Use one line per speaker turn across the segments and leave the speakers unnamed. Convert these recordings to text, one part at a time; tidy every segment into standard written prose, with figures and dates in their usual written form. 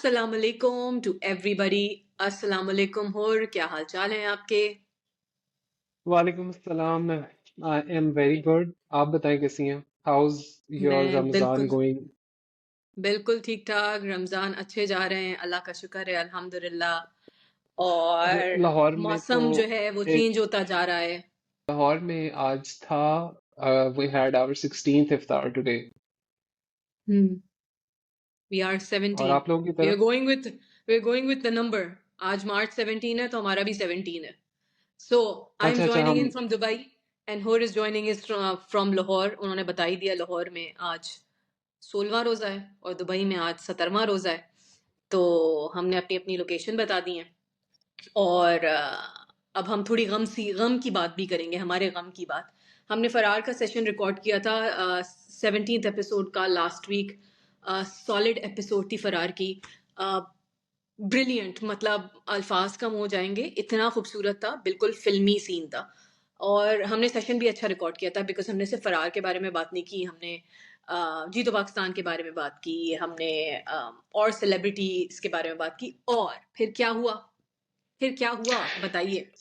अस्सलाम वालेकुम to everybody. अस्सलाम वालेकुम होर, क्या हाल चाल हैं आपके?
वालेकुम अस्सलाम। I am very good. आप बताएं कैसी हैं? हाउस योर
मैं
रमजान
बिल्कुल
गोइंग?
बिल्कुल ठीक ठाक। रमज़ान अच्छे जा रहे हैं, अल्लाह का शुक्र है, अल्हम्दुलिल्लाह।
अरे
और
लाहौर में तो
मौसम जो है वो
एक
चेंज होता जा रहा है।
लाहौर में आज था। We had our 16th iftar today.
Hmm. We are
और
17।
आप लोगों की
वी आर
तरफ?
Going with we are going with the number. आज मार्च 17 है तो हमारा भी 17 है। सो आई एम
अच्छा अच्छा।
जॉइनिंग
हम
इन फ्रॉम दुबई एंड होर is joining is from Lahore. उन्होंने बता ही दिया, लाहौर में आज 16वां रोज़ा है और दुबई में आज 17वां रोज़ा है। तो हमने अपनी अपनी लोकेशन बता दी है। और अब हम थोड़ी गम की बात भी करेंगे, हमारे गम की बात। हमने फरार का सेशन रिकॉर्ड किया था, 17th एपिसोड का, लास्ट वीक। सॉलिड एपिसोड थी फरार की। ब्रिलियंट, मतलब अल्फाज कम हो जाएंगे, इतना खूबसूरत था, बिल्कुल फिल्मी सीन था। और हमने सेशन भी अच्छा रिकॉर्ड किया था बिकॉज हमने सिर्फ फरार के बारे में बात नहीं की, हमने जीतो पाकिस्तान के बारे में बात की, हमने और सेलिब्रिटीज के बारे में बात की। और फिर क्या हुआ बताइए।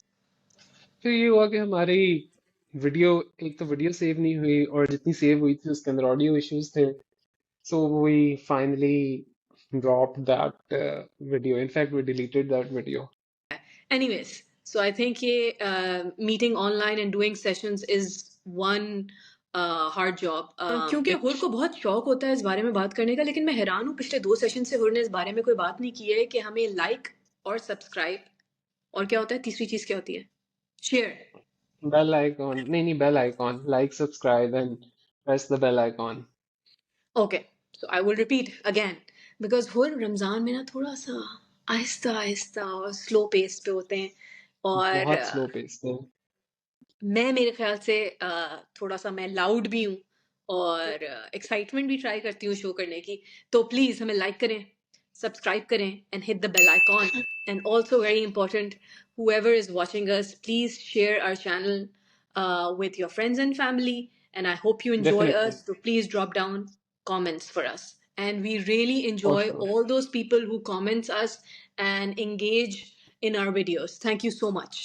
फिर ये हुआ कि हमारी वीडियो, एक तो वीडियो सेव नहीं हुई और जितनी सेव हुई थी उसके अंदर ऑडियो इश्यूज थे। So we finally drop that video. In fact we deleted that video.
Anyways, so I think ये meeting online and doing sessions is one hard job. क्योंकि हुर को बहुत शौक होता है इस बारे में बात करने का, लेकिन मैं हैरान हूँ, पिछले 2 सेशन से हुर ने इस बारे में कोई बात नहीं की है कि हमें लाइक और सब्सक्राइब, और क्या होता है, तीसरी चीज क्या होती है, शेयर।
बेल आइकॉन, नहीं नहीं, bell icon, like subscribe and press the bell icon.
Okay, so I will repeat again, because हुर रमजान में ना थोड़ा सा आहिस्ता आहिस्ता और स्लो पेस पे होते हैं। और
बहुत स्लो पेस थे।
मैं, मेरे ख्याल से थोड़ा सा मैं लाउड भी हूँ और एक्साइटमेंट भी ट्राई करती हूँ शो करने की। तो प्लीज हमें लाइक करें, सब्सक्राइब करें and hit the bell icon. And also very important, whoever is watching us, please share our channel with your friends and family. And I hope you enjoy
definitely.
us, so please drop down comments for us. And we really
for
enjoy
sure.
all those people who comments us and engage in our videos. Thank you so much.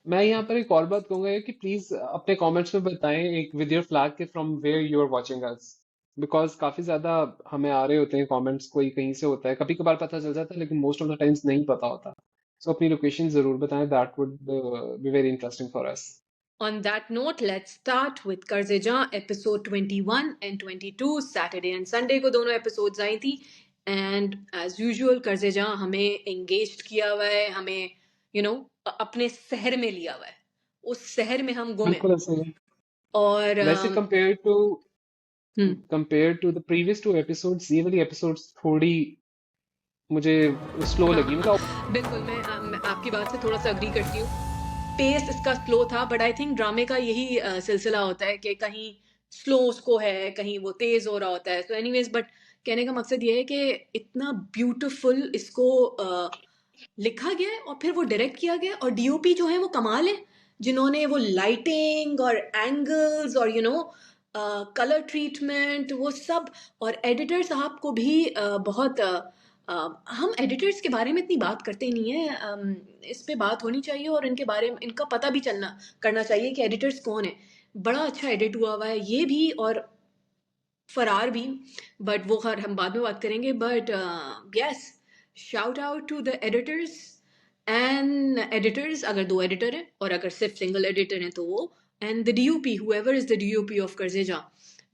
मैं यहाँ पर एक और बात कहूंगा कि please अपने comments में बताएं एक विद योर फ्लैग के from where you are watching us. Because काफी ज्यादा हमें आ रहे होते हैं कमेंट्स, कोई कहीं से होता है, कभी कभार पता चल जाता है लेकिन मोस्ट ऑफ द टाइम्स नहीं पता होता। सो अपनी लोकेशन जरूर बताएं, that would be very interesting for us.
On that note, let's start with Karzejan episode 21 and 22. Saturday and Sunday को दोनों episodes आई थी। And as usual, Karzejan हमें engaged किया हुआ है, हमें अपने शहर में लिया हुआ है, उस शहर में हम गुम हैं।
बिल्कुल ऐसे ही।
और
वैसे compare to the previous two episodes, ये वाली एपिसोड्स थोड़ी मुझे स्लो लगी, मतलब।
हाँ, बिल्कुल, मैं आपकी बात से थोड़ा सा अग्री करती हूँ। पेस इसका स्लो था, बट आई थिंक ड्रामे का यही सिलसिला होता है कि कहीं स्लो उसको है, कहीं वो तेज हो रहा होता है। तो एनीवेज, बट कहने का मकसद ये है कि इतना ब्यूटीफुल इसको लिखा गया है और फिर वो डायरेक्ट किया गया है, और डीओपी जो है वो कमाल है, जिन्होंने वो लाइटिंग और एंगल्स और कलर ट्रीटमेंट वो सब। और एडिटर साहब को भी बहुत हम एडिटर्स के बारे में इतनी बात करते नहीं है, इस पे बात होनी चाहिए और इनके बारे में इनका पता भी चलना करना चाहिए कि एडिटर्स कौन है। बड़ा अच्छा एडिट हुआ हुआ है ये भी और फरार भी, बट वो खैर हम बाद में बात करेंगे। But yes, shout out to the editors and editors, अगर 2 एडिटर हैं और अगर सिर्फ सिंगल एडिटर हैं तो वो, and the DOP, whoever is the DOP of कर्जेजा,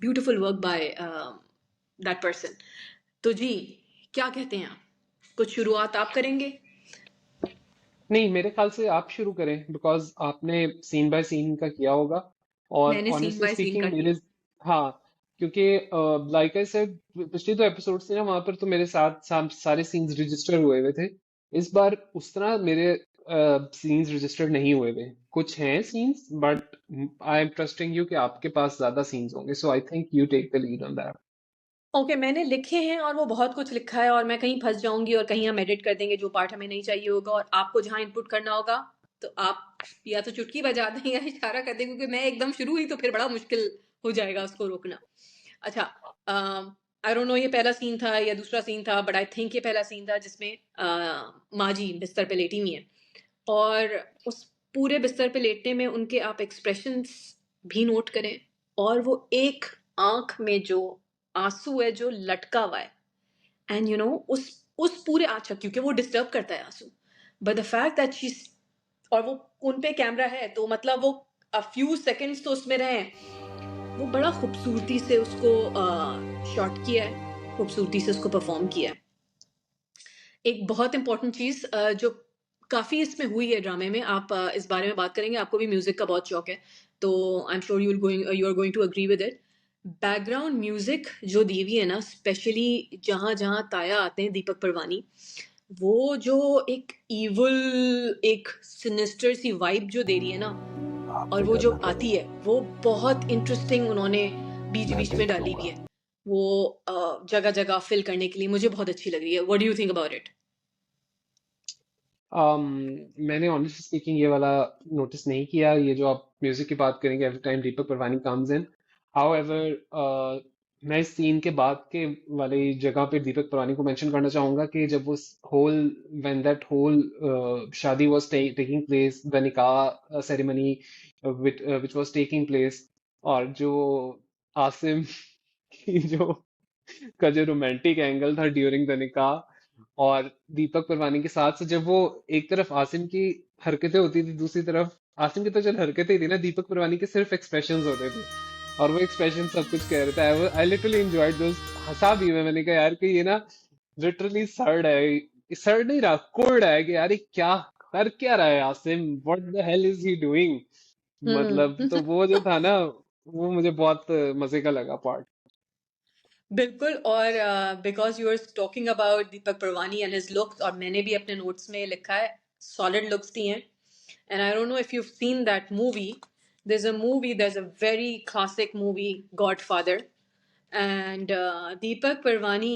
beautiful work by that person. तो जी, क्या कहते हैं आप? कुछ शुरुआत आप करेंगे?
नहीं, मेरे ख्याल से आप शुरू करें बिकॉज आपने सीन बाय सीन का किया होगा। और
मैंने सीन
ऑनेस्टली
बाय सीन का
स्पीकिंग
किया।
मेरे, हाँ, क्योंकि लाइक आई सेड, पिछले 2 एपिसोड्स थे ना, वहां पर तो मेरे साथ सारे सीन्स रजिस्टर हुए हुए थे। इस बार उस तरह मेरे सीन्स रजिस्टर नहीं हुए हुए। कुछ हैं scenes, but I am trusting you कि आपके पास ज्यादा सीन्स होंगे, so I think you take the lead on that.
Okay, मैंने लिखे हैं और वो बहुत कुछ लिखा है, और मैं कहीं फंस जाऊंगी और कहीं हम एडिट कर देंगे जो पार्ट हमें नहीं चाहिए होगा, और आपको जहां इनपुट करना होगा तो आप या तो चुटकी बजा दें या इशारा कर दें, क्योंकि मैं एकदम शुरू हुई तो फिर बड़ा मुश्किल हो जाएगा उसको रोकना। अच्छा, आई डोंट नो ये पहला सीन था या दूसरा सीन था, बट आई थिंक ये पहला सीन था जिसमें माँ जी बिस्तर पे लेटी हुई हैं, और उस पूरे बिस्तर पे लेटने में उनके आप एक्सप्रेशंस भी नोट करें, और वो एक आंख में जो आंसू है जो लटका हुआ है, एंड यू नो उस पूरे, अच्छा क्योंकि वो डिस्टर्ब करता है आंसू, but the fact that she, और वो उन पे कैमरा है तो मतलब वो अ फ्यू सेकंड्स तो उसमें रहे हैं, वो बड़ा खूबसूरती से उसको शॉट किया है, खूबसूरती से उसको परफॉर्म किया है। एक बहुत इंपॉर्टेंट चीज़ जो काफ़ी इसमें हुई है ड्रामे में, आप इस बारे में बात करेंगे, आपको भी म्यूज़िक का बहुत शौक है, तो I am sure you are going to agree with it. Background music जो दी हुई है ना, स्पेशली जहाँ-जहाँ ताया आते हैं, दीपक परवानी, वो जो एक इविल, एक सिनिस्टर सी वाइब जो दे रही है ना, और
आपसे
वो जो
डरना पड़ेगा।
आती है, वो बहुत इंटरेस्टिंग उन्होंने
मैं
बीच-बीच में
देख
डाली हुई
लूंगा।
है। वो जगह-जगह फिल करने के लिए मुझे बहुत अच्छी लग रही है। What do you think about it?
um, मैंने ऑनेस्टली स्पीकिंग ये वाला नोटिस नहीं किया, ये जो आप म्यूजिक की बात करेंगे every time Deepak Parwani comes in. However मैं इस सीन के बाद के वाली जगह पे दीपक परवानी को मेंशन करना चाहूंगा कि जब उस होल व्हेन दैट होल शादी वाज टेकिंग प्लेस, द निकाह ceremony which was taking place, और जो आसिम की जो का जो रोमांटिक एंगल था ड्यूरिंग द निकाह, और दीपक परवानी के साथ से जब वो एक तरफ आसिम की हरकतें होती थी, दूसरी तरफ आसिम की तो चल हरकतें ही थी ना, दीपक परवानी के सिर्फ एक्सप्रेशंस होते थे, और वो एक्सप्रेशन सब कुछ कह रहे थे। आई लिटरली एंजॉयड दोस। हंसा भी मैं, मैंने कहा यार कि ये ना लिटरली सर्ड है, सर्ड नहीं रहा, कुर्ड है कि यार ये क्या कर क्या रहा है Asim, what the hell is he doing. मतलब
हुँ।
तो वो जो था ना, वो मुझे बहुत मजे का लगा पार्ट।
बिल्कुल, और because you are talking about Deepak Perwani and his looks, और मैंने भी अपने नोट्स में लिखा है, सॉलिड लुक्स दिए हैं। And I don't know if you've seen that movie. There's a very classic movie, Godfather, and Deepak Parvani,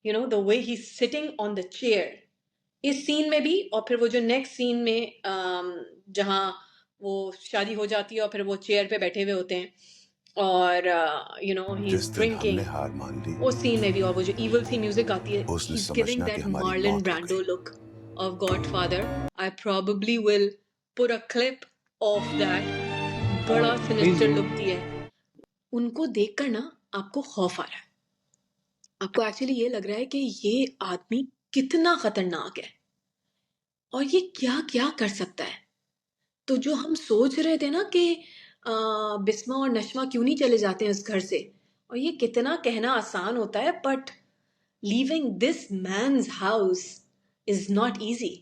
you know, the way he's sitting on the chair, इस सीन में भी, और फिर वो जो नेक्स्ट सीन में जहाँ वो शादी हो जाती है और फिर वो चेयर पे बैठे हुए होते हैं, और यू नो ही इज
जिस दिन हमने
ड्रिंकिंग,
हार मान ली,
उस सीन में भी, और वो जो इवल सी म्यूजिक आती है,
उस दिन
ही इज गिविंग
समझना कि
दैट
हमारी
मार्लन
मौत हो
ब्रांडो
गई।
Look of godfather. I probably will put a clip of that। बड़ा
प्लीज
सिनिस्टर
डू।
लुक दिया है उनको देखकर ना, आपको खौफ आ रहा है, आपको एक्चुअली ये लग रहा है कि ये आदमी कितना खतरनाक है और ये क्या क्या कर सकता है। तो जो हम सोच रहे थे ना कि बिस्मा और नशमा क्यों नहीं चले जाते हैं इस घर से, और ये कितना कहना आसान होता है, but leaving this man's house is not easy.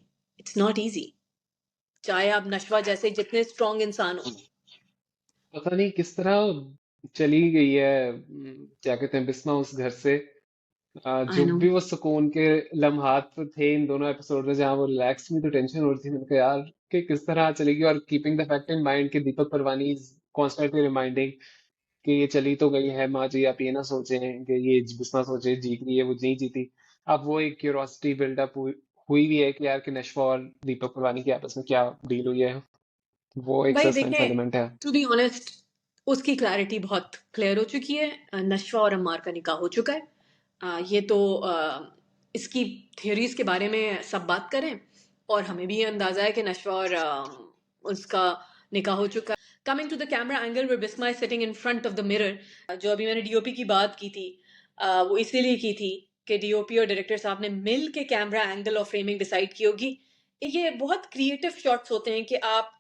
It's not easy, चाहे आप नशवा जैसे जितने स्ट्रांग इंसान हो।
पता नहीं किस तरह चली गई है, क्या कहते हैं, बिस्मा उस घर से।
आई
जो
नो।
भी वो सुकून के लम्हात थे इन दोनों एपिसोड में जहाँ वो रिलैक्स में, तो टेंशन हो रही थी, मैंने कहा यार कि किस तरह चलेगी, और keeping the fact in mind कि दीपक परवानी इज कॉन्स्टेंटली रिमाइंडिंग कि ये चली तो गई है माँ जी, आप ये ना सोचें कि ये बिस्मा सोचे जीत रही है, वो नहीं जीती। अब वो एक क्यूरियोसिटी बिल्डअप हुई भी है कि यार कि नशवा और दीपक परवानी की आपस में क्या डील हुई है, वो एक
भाई
सस्पेंस
देखें,
एलिमेंट है।
टू बी ऑनेस्ट, उसकी क्लैरिटी बहुत क्लियर हो चुकी है। नशवा और अम्मार का निकाह हो चुका है। ये तो इसकी थ्योरीज के बारे में सब बात करें, और हमें भी ये अंदाजा है कि नशवा और उसका निकाह हो चुका है। Coming to the camera angle where Bisma is sitting in front of the mirror, जो अभी मैंने डीओपी की बात की थी, वो इसीलिए की थी कि डीओपी और डायरेक्टर साहब ने मिल के कैमरा एंगल और फ्रेमिंग डिसाइड की होगी। ये बहुत क्रिएटिव शॉट्स होते हैं कि आप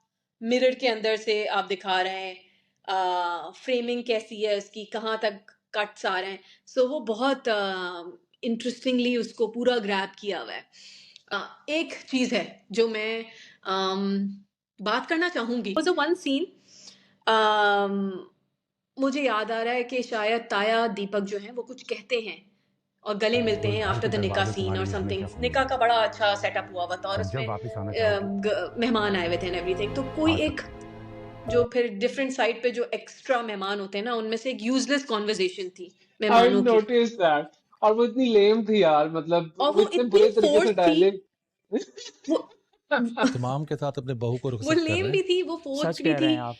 मिरर के अंदर से आप दिखा रहे हैं, फ्रेमिंग कैसी है उसकी, कहाँ तक कट्स आ रहे हैं, सो वो बहुत इंटरेस्टिंगली उसको पूरा ग्रैब किया हुआ है। एक चीज है जो मैं बात करना चाहूंगी, वाज अ वन सीन, मुझे याद आ रहा है कि शायद ताया दीपक जो हैं वो कुछ कहते हैं और गले मिलते
उस
हैं
घर
आफ्टर
के
द निकाह
दरवाजे
सीन और
तुम्हारे लिए
समथिंग।
हमेशा खुले
निकाह
हैं
का बड़ा अच्छा सेटअप हुआ हुआ था, और
और जब
उसमें
वापस आना चाहो
मेहमान आए हुए थे एंड एवरीथिंग, तो कोई
आ
एक
सकते
जो फिर डिफरेंट साइड पे जो एक्स्ट्रा मेहमान होते हैं ना, उनमें से एक यूजलेस कॉन्वर्जेशन थी
आई
मेहमानों की,
नोटिस दैट। और वो इतनी लेम थी यार, मतलब
और
वो
वो
इतने
इतनी
बुरे तरीके से
फोर्स थी,
डायलॉग।
वो
इमाम के साथ अपने बहू को
वो
रुखसत कर
लेम
रहे
भी
हैं।
थी, वो
सच
फोर्स्ड भी
कह रहे
थी,
हैं आप।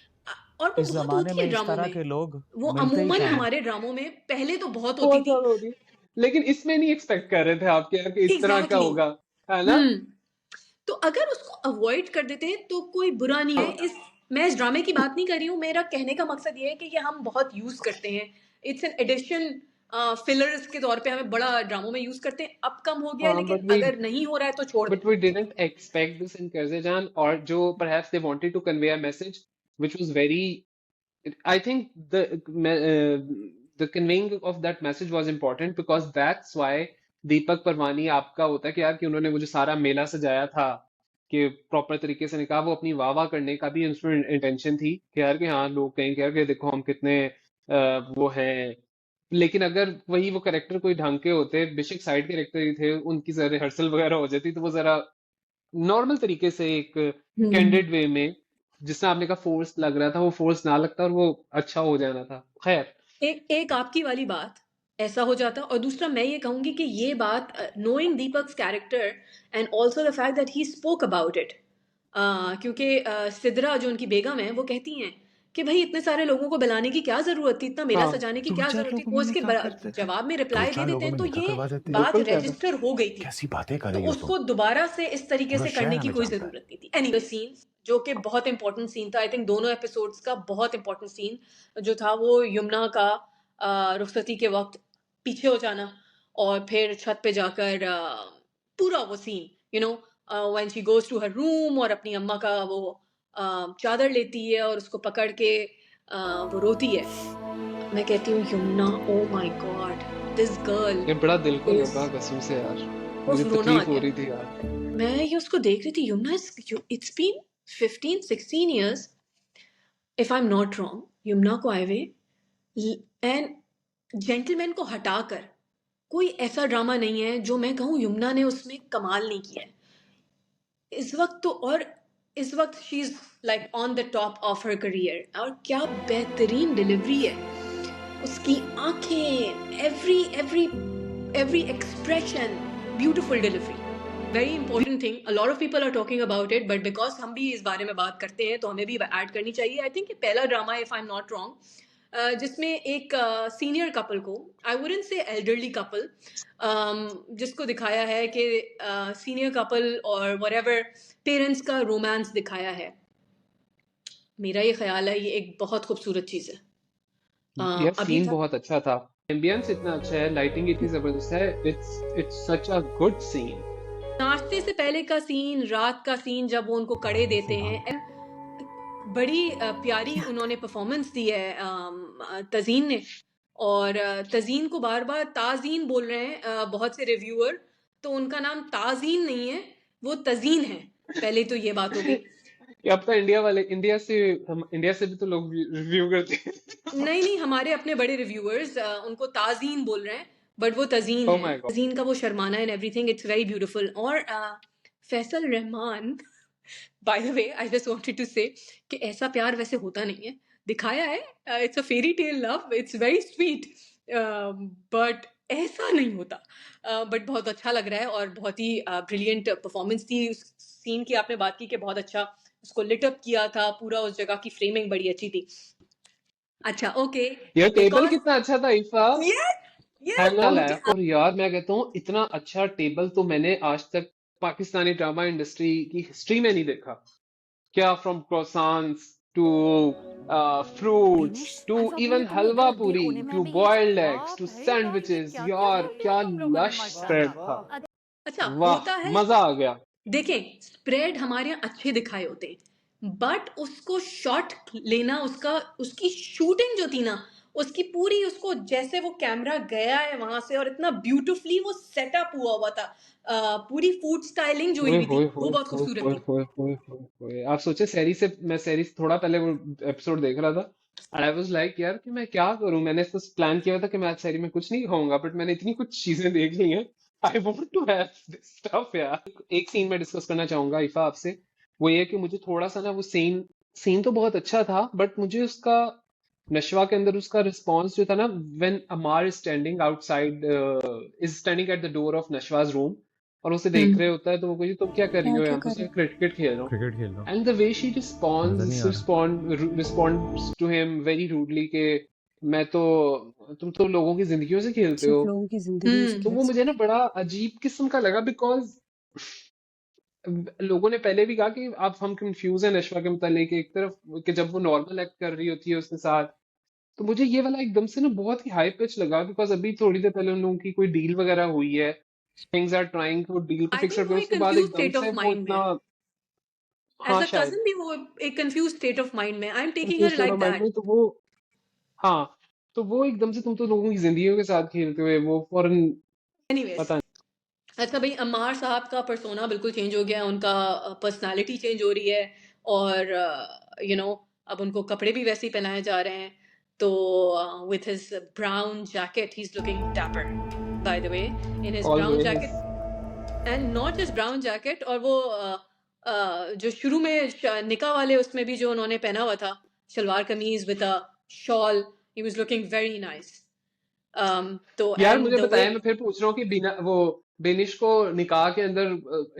और वो
इस
बहुत
जमाने
होती
में
है
इस
ड्रामों
तरह
में,
के लोग
वो
मिलते ही
अमूमन
कहाँ हैं।
हमारे ड्रामों में पहले तो बहुत होती
बहुत
थी।
ज्यादा होती, लेकिन इसमें नहीं एक्सपेक्ट कर रहे थे आपके यार कि इस तरह का
एग्जैक्टली
होगा, है ना?
हम्म तो अगर उसको अवॉइड कर देते हैं तो कोई बुरा नहीं है। मैं इस ड्रामे की बात नहीं कर रही हूँ, मेरा कहने का मकसद ये है कि ये हम बहुत यूज करते हैं, इट्स एन एडिशन, फिलर्स के तौर पे हमें बड़ा ड्रामों में यूज करते हैं। अब कम हो गया है,
हाँ,
लेकिन अगर नहीं हो रहा है तो छोड़ दें।
but we didn't expect this in Kazajan, or जो perhaps they wanted to convey a message which was very, I think the conveying of that message was important, because that's why दीपक परवानी आपका होता है कि यार कि उन्होंने वो जो सारा मेला सजाया था कि प्रॉपर तरीके से निकाह, वो अपनी वाह वाह करने का भी उसमें इंटेंशन थी कि यार कि हाँ लोग कहेंगे यार कि देखो हम कितने वो हैं। लेकिन अगर वही वो करेक्टर कोई ढंग के होते, बेशक साइड कैरेक्टर ही थे, उनकी जरा रिहर्सल वगैरह हो जाती तो वो जरा नॉर्मल तरीके से एक
हम्म
कैंडिड वे में, जिससे आपने कहा फोर्स लग रहा था, वो फोर्स ना लगता और वो अच्छा हो जाना था। खैर,
एक एक आपकी वाली बात ऐसा हो जाता, और दूसरा मैं ये कहूंगी कि ये बात, knowing Deepak's character and also the fact that he spoke about it, क्योंकि सिद्रा जो उनकी बेगम है वो कहती हैं कि भाई इतने सारे लोगों को बुलाने की क्या जरूरत थी, इतना मेला
हाँ
सजाने की
दो
क्या
चार
जरूरत थी।
लोगों
वो
में
इसके
निकाह करते थे,
जवाब में
दो
रिप्लाई दे
चार
देते
लोगों
हैं,
में
तो
निकाह
ये
करवा देते।
बात
बिल्कुल कह रहे
रजिस्टर हो गई थी।
कैसी बातें कर
तो
रही हो तुम,
उसको दोबारा से इस तरीके
पूरा
से करने
शहर
की
हमें
कोई
जानता है।
जरूरत नहीं थी। एनीवे सीन जो कि बहुत इंपॉर्टेंट सीन था, आई थिंक दोनों एपिसोड्स का बहुत इंपॉर्टेंट सीन जो था, वो यमुना का रुखसती के वक्त पीछे हो जाना, और फिर छत पे जाकर पूरा वो scene, you know, when she goes to her room और अपनी अम्मा का वो चादर लेती है और उसको पकड़ के वो रोती है। मैं कहती हूँ Yamuna, oh my God, this girl
ये बड़ा दिल को
इज,
लगा कसम से यार,
उस
मुझे
रोना आ
तकलीफ हो
गया।
रही थी यार।
मैं ये उसको देख रही थी, Yamuna it's been 15-16 years, if I am not wrong, Yamuna को आए हुए, एंड जेंटलमैन को हटाकर कोई ऐसा ड्रामा नहीं है जो मैं कहूँ यमुना ने उसमें कमाल नहीं किया है इस वक्त तो। और इस वक्त she is like on the top of her career, और क्या बेहतरीन डिलीवरी है उसकी, आंखें, every every every expression, beautiful delivery. Very important thing, a lot of people are talking about it, but because हम भी इस बारे में बात करते हैं तो हमें भी ऐड करनी चाहिए। आई थिंक पहला drama, if I am not wrong, जिसमें एक सीनियर कपल को, I wouldn't say elderly couple, जिसको दिखाया है कि सीनियर कपल और व्हाटएवर पेरेंट्स का रोमांस दिखाया है। मेरा ये ख्याल है ये एक बहुत खूबसूरत चीज है।
यह
अभी
सीन
तक
बहुत अच्छा था, एम्बियंस इतना अच्छा है, लाइटिंग इतनी जबरदस्त है, it's such a good scene.
नाश्ते से पहले का सीन, रात का सीन जब वो उनको कड़े देते हैं, बड़ी प्यारी उन्होंने परफॉर्मेंस दी है तजीन ने। और तजीन को बार बार ताजीन बोल रहे हैं बहुत से रिव्यूअर, तो उनका नाम ताजीन नहीं है, वो तजीन है। पहले तो ये बात हो गई।
ये अब तो इंडिया वाले, इंडिया से भी तो लोग रिव्यू करते हैं।
नहीं नहीं, हमारे अपने बड़े रिव्यूअर्स उनको ताजीन बोल रहे हैं, बट वो तजीन
ओह
है।
My God.
तजीन का वो शर्माना and everything, it's very beautiful. और Faisal Rehman, by the way I just wanted to say कि ऐसा प्यार वैसे होता नहीं है, दिखाया है, it's a fairy tale love, it's very sweet, but ऐसा नहीं होता। बट बहुत अच्छा लग रहा है, और बहुत ही ब्रिलियंट परफॉर्मेंस थी। उस सीन की आपने बात की कि बहुत अच्छा उसको लिट अप किया था पूरा, उस जगह की फ्रेमिंग बड़ी अच्छी थी। अच्छा ओके,
यार
एक
टेबल
और,
कितना अच्छा था ईफा,
यस
है
यस
ना? और यार मैं कहता हूँ इतना अच्छा टेबल तो मैंने आज तक पाकिस्तानी ड्रामा इंडस्ट्री की हिस्ट्री में नहीं देखा। क्या from croissants to fruits to
अल्फा पूरी
इवन
तुम
हलवा
इधर
पूरी
देखो ने मैं
टू
अभी ये
बॉइल्ड एग्स टू
बाप रे यार ये
सैंडविचेस,
क्या क्या
यार
देख रही
क्या
हो तुम लोग,
लश
माय
स्प्रेड था।
गॉड।
अच्छा
वाह,
होता है।
मजा आ गया।
देखें, स्प्रेड हमारे यहाँ अच्छे दिखाए होते हैं, बट उसको शॉट लेना, उसका उसकी शूटिंग जो थी ना, उसकी पूरी, उसको जैसे वो कैमरा गया है वहां से और इतना ब्यूटीफुली वो सेटअप हुआ था, पूरी फूड स्टाइलिंग जो हुई
ओए
हुई थी
होए
वो
होए
बहुत
होए
खूबसूरत
होए
थी।
होए होए होए होए। आप सोचे मैं सैरी से थोड़ा पहले वो एपिसोड देख रहा था, एंड आई वाज लाइक यार कि मैं क्या करूं, मैंने तो प्लान किया था कि मैं आज सैरी में कुछ नहीं खाऊंगा, बट मैंने इतनी कुछ चीजें देख ली हैं, I want to have this stuff यार। एक सीन मैं डिस्कस करना चाहूंगा ईफा आपसे, वो ये कि मुझे थोड़ा सा ना वो सीन सीन तो बहुत अच्छा था, बट मुझे उसका नशवा के अंदर उसका रिस्पॉन्स जो था ना, when Ammar is standing outside, is standing at the door of नशवाज रूम, और उसे देख रहे
हम्म
होता है, तो वो कोई तुम क्या कर रही
मैं
हो
क्या
यहाँ पे?
कर
उसे
रही हूँ?
क्रिकेट खेल रहा हूँ।
क्रिकेट खेल रहा हूँ,
एंड द वे शी
नजर नहीं आ रहा।
Responds to him very rudely के मैं तो तुम तो लोगों की जिंदगियों से खेलते
सिर्फ
हो।
लोगों की जिंदगी से
तो
हम्म
वो
खेल
मुझे ना
सकते
बड़ा अजीब किस्म का लगा, बिकॉज लोगों ने पहले भी कहा कि आप हम कंफ्यूज हैं नशवा के मुतालिक, एक तरफ कि जब वो नॉर्मल एक्ट कर रही होती है उसके साथ, तो मुझे ये वाला एकदम से ना बहुत ही हाई पिच लगा, बिकॉज अभी थोड़ी देर पहले उन लोगों की कोई डील वगैरह हुई है, थिंग्स आर ट्राइंग वो डील को
आई
फिक्स
थिंक
करके
वो एक
उसके बाद
कंफ्यूज
एकदम
स्टेट
से
ऑफ
वो
माइंड में
इतना।
है। एज
हाँ
अ
शायद
कजन भी वो एक कंफ्यूज स्टेट ऑफ माइंड में, I am taking
confuse
her
state
like
of mind
that.
में, तो वो हाँ, तो वो एकदम से तुम तो लोगों की जिंदगियों के साथ खेलते हुए वो फौरन
एनीवेज,
पता
अच्छा भाई, अम्मार साहब का पर्सोना बिल्कुल चेंज हो गया है, उनका पर्सनालिटी चेंज हो रही है, और अब उनको कपड़े भी वैसे ही पहनाए जा रहे हैं। तो with his brown jacket he is looking dapper, bye the way, in his brown
always.
Jacket, and not just brown jacket, और वो जो शुरू में निका वाले उसमें भी जो उन्होंने पहना हुआ था, शलवार कमीज with a shawl, he was looking very nice. तो
यार
एंड
मुझे
द वे,
बताया, मैं फिर पूछ रहा हूँ कि बिना वो बेनिश को निकाह के अंदर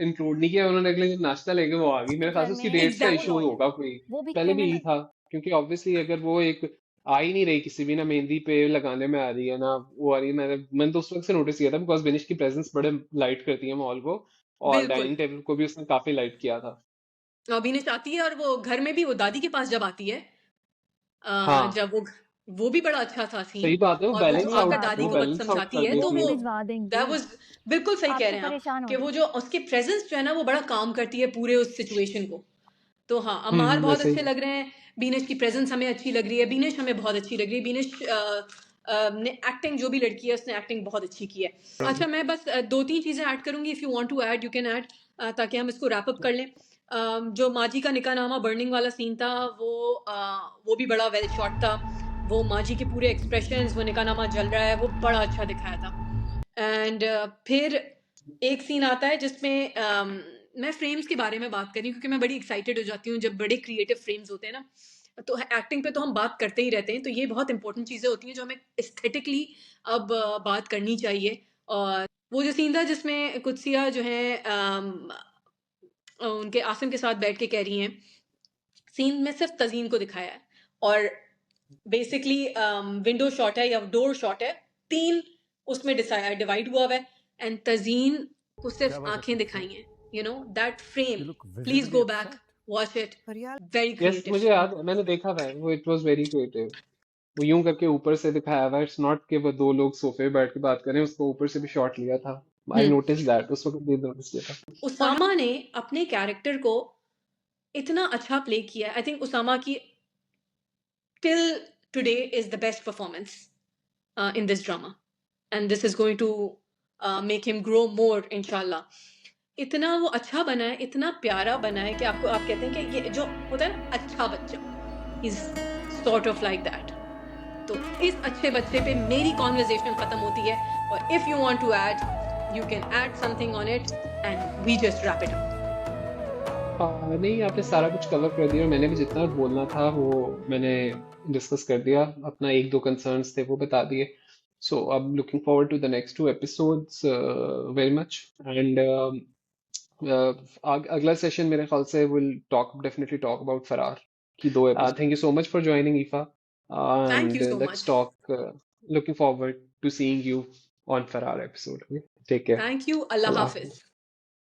इंक्लूड नहीं किया उन्होंने, अगले दिन नाश्ता लेके वो आ गई, मेरे ख्याल
घर
से उसकी
में
डेट्स का
वो
इशू
एग्जैक्टली,
लॉयर,
होगा कोई।
वो भी
पहले भी यही
क्रिमिनल।
था, क्योंकि ऑब्वियसली अगर वो एक आ ही नहीं रही किसी भी ना मेहंदी पे लगाने में आ रही है ना वो आ रही है, मैंने तो उस वक्त से नोटिस किया था, बिकॉज बेनिश की प्रेजेंस बड़े लाइट करती है माहौल को, और
बिल्कुल।
डाइनिंग टेबल को भी उसने काफी लाइट किया था।
अभिनेश आती है, और वो घर में भी वो दादी के पास जब आती है,
हाँ
जब वो भी बड़ा अच्छा था सीन।
सही बात है, वो
और वो
घर
जो
बैलेंस
भिजवा
आकर
आउट
दादी
वो
को
देंगे,
बस
बैलेंस आउट
समझाती
कर
है,
वो
तो
देती
भी
वो
है।
भिजवा देंगे।
दैट वाज, बिल्कुल सही
आप
कह
तो
रहे हैं आप,
परेशान हो
कि
रहे
वो
हो।
जो उसकी प्रेजेंस जो है ना वो बड़ा काम करती है पूरे उस सिचुएशन को। तो हाँ, अमार बहुत
वैसे
अच्छे
ही।
लग रहे हैं, बीनेश की प्रेजेंस हमें अच्छी लग रही है, बीनेश हमें बहुत अच्छी लग रही है, बीनेश ने एक्टिंग, जो भी लड़की है उसने एक्टिंग बहुत अच्छी की है। अच्छा, मैं बस दो तीन चीजें ऐड करूंगी, if you want to add you can add, ताकि हम इसको रैप अप कर लें। जो माजी का निकाहनामा बर्निंग वाला सीन था, वो भी बड़ा वेल शॉट था। वो माजी के पूरे एक्सप्रेशंस, वो निकाहनामा जल रहा है, वो बड़ा अच्छा दिखाया था। एंड फिर एक सीन आता है जिसमें मैं फ्रेम्स के बारे में बात कर रही हूँ, क्योंकि मैं बड़ी एक्साइटेड हो जाती हूँ जब बड़े क्रिएटिव फ्रेम्स होते हैं ना। तो एक्टिंग पे तो हम बात करते ही रहते हैं, तो ये बहुत इंपॉर्टेंट चीज़ें होती हैं जो हमें एस्थेटिकली अब बात करनी चाहिए। और वो जो सीन था जिसमें कुदसिया जो है उनके आसिम के साथ बैठ के कह रही हैं, सीन में सिर्फ तजीन को दिखाया है, और बेसिकली विंडो शॉट है या डोर शॉट है, तीन उसमें डिवाइड हुआ हुआ है, एंड तजीन को
क्या
सिर्फ
बात है
आंखें
खुद से,
दिखाई हैं, that frame,
you look
please
visibly
go back,
upset.
Watch it,
पर यार
वेरी
यस
क्रिएटिव।
मुझे याद है, मैंने देखा था वो, इट वाज वेरी क्रिएटिव। वो यूं करके ऊपर से दिखाया हुआ, इट्स नॉट कि वो दो लोग सोफे पे बैठ के बात कर रहे हैं, उसको ऊपर से भी शॉट लिया था। आई
हम्म
नोटिस दैट, उस वक्त भी नोटिस किया था।
और
उसामा ने अपने कैरेक्टर को इतना अच्छा प्ले किया, आई थिंक उसामा की till today is the best performance in this drama, and this is going to make him grow more inshallah. इतना वो अच्छा बना है, इतना प्यारा बना है कि आपको, आप कहते हैं कि ये जो होता है ना अच्छा बच्चा, is sort of like that. तो इस अच्छे बच्चे पे मेरी कॉन्वर्जेशन खत्म होती है, और if you want to add, you can add something on it, and we just wrap it up.
नहीं, आपने सारा कुछ कवर कर दिया, और मैंने भी जितना बोलना था वो मैंने डिस्कस कर दिया, अपना एक दो कंसर्न्स थे वो बता दिए। सो अब looking forward to the next two episodes very much, and अगला सेशन मेरे ख्याल से will definitely talk about Faraar की दो episode. Thank you so much for joining ईफा,
thank
and
you so
let's
much,
talk, looking forward to seeing you on Faraar episode. Take care,
thank you, अल्लाह
अल्लाह
हाफिज।
हाफिज।